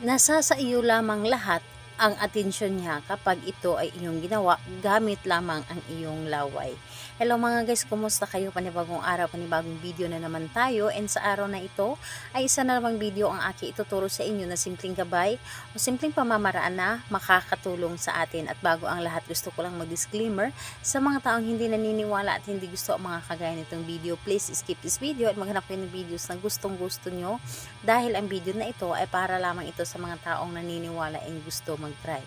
Nasa sa iyo lamang lahat ang atensyon niya kapag ito ay iyong ginawa gamit lamang ang iyong laway. Hello mga guys, kumusta kayo? Panibagong araw, panibagong video na naman tayo, and sa araw na ito ay isa na namang video ang aking ituturo sa inyo na simpleng gabay o simpleng pamamaraan na makakatulong sa atin. At bago ang lahat, gusto ko lang mag-disclaimer sa mga taong hindi naniniwala at hindi gusto ang mga kagaya nitong video. Please skip this video at maghanap kayo ng videos na gustong gusto nyo, dahil ang video na ito ay para lamang ito sa mga taong naniniwala and gusto mag-try.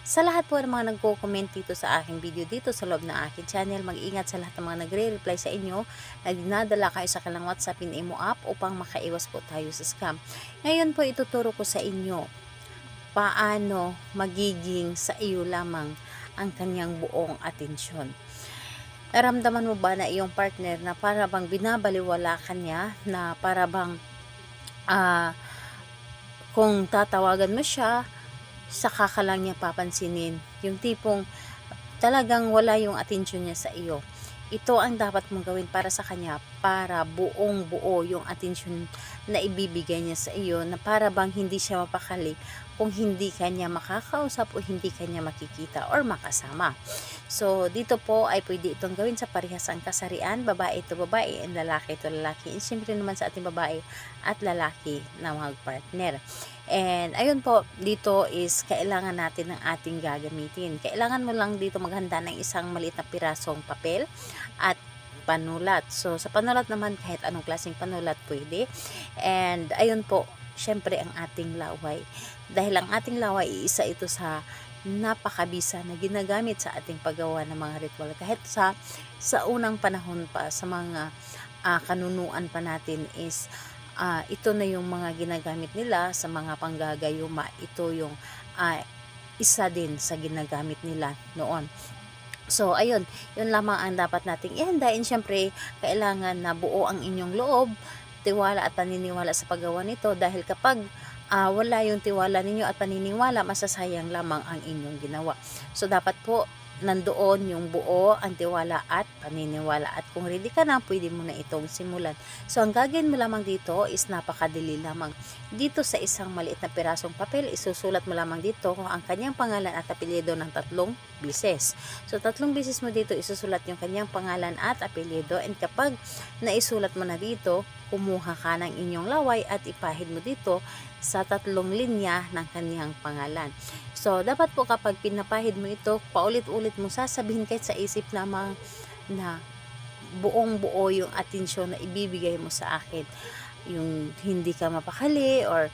Sa lahat po ng mga nagko-comment dito sa aking video dito sa loob ng aking channel, mag-ingat sa lahat ng mga nagre-reply sa inyo na dinadala kayo sa kanilang WhatsApp in Imo app upang makaiwas po tayo sa scam. Ngayon po ituturo ko sa inyo paano magiging sa iyo lamang ang kanyang buong atensyon. Naramdaman mo ba na iyong partner na para bang binabaliwala ka niya, na para bang kung tatawagan mo siya, saka ka lang niya papansinin, yung tipong talagang wala yung atensyon niya sa iyo? Ito ang dapat mong gawin para sa kanya, para buong buo yung atensyon na ibibigay niya sa iyo, na para bang hindi siya mapakali kung hindi kanya makakausap o hindi kanya makikita or makasama. So dito po ay pwede itong gawin sa parehasang kasarian, babae ito babae and lalaki ito lalaki, and siyempre naman sa ating babae at lalaki na mag-partner. And ayun po, dito is kailangan natin ng ating gagamitin. Kailangan mo lang dito maghanda ng isang maliit na pirasong papel at panulat. So sa panulat naman, kahit anong klaseng panulat pwede. And ayun po, syempre ang ating laway. Dahil ang ating laway, isa ito sa napakabisa na ginagamit sa ating paggawa ng mga ritual. Kahit sa unang panahon pa, sa mga kanunuan pa natin is ito na yung mga ginagamit nila sa mga panggagayuma. Ito yung isa din sa ginagamit nila noon. So ayun, yun lamang ang dapat nating ihanda. And syempre, kailangan na buo ang inyong loob, tiwala at paniniwala sa paggawa nito, dahil kapag wala yung tiwala ninyo at paniniwala, masasayang lamang ang inyong ginawa. So dapat po nandoon yung buo ang tiwala at paniniwala, at kung ready ka na, pwede mo na itong simulan. So ang gagawin mo lamang dito is napakadali lamang. Dito sa isang maliit na pirasong papel, isusulat mo lamang dito ang kanyang pangalan at apelyido ng 3 beses. So 3 beses mo dito isusulat yung kanyang pangalan at apelyido, and kapag naisulat mo na dito, kumuha ka ng inyong laway at ipahid mo dito sa 3 linya ng kanyang pangalan. So dapat po kapag pinapahid mo ito, paulit-ulit mo sasabihin kahit sa isip lamang na buong buo yung atensyon na ibibigay mo sa akin. Yung hindi ka mapakali, or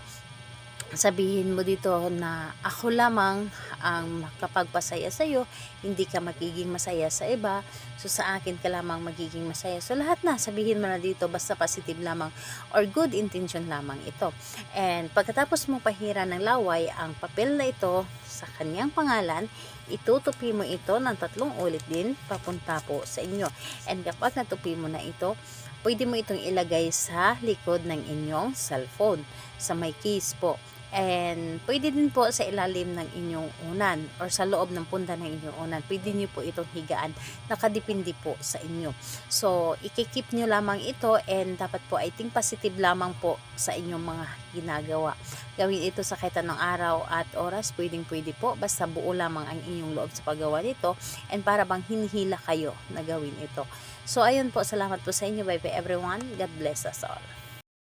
sabihin mo dito na ako lamang ang makapagpasaya sa iyo, hindi ka magiging masaya sa iba, so sa akin ka lamang magiging masaya. So lahat na sabihin mo na dito, basta positive lamang or good intention lamang ito. And pagkatapos mo pahira ng laway ang papel na ito sa kanyang pangalan, itutupi mo ito ng 3 ulit din papunta po sa inyo. And kapag natupi mo na ito, pwede mo itong ilagay sa likod ng inyong cellphone, sa may case po. And pwede din po sa ilalim ng inyong unan or sa loob ng punda ng inyong unan. Pwede nyo po itong higaan. Nakadepende po sa inyo. So, ikikip nyo lamang ito, and dapat po ay think positive lamang po sa inyong mga ginagawa. Gawin ito sa kahit anong araw at oras. Pwede po. Basta buo lamang ang inyong loob sa paggawa nito, and para bang hinihila kayo na gawin ito. So, ayun po. Salamat po sa inyo. Bye bye everyone. God bless us all.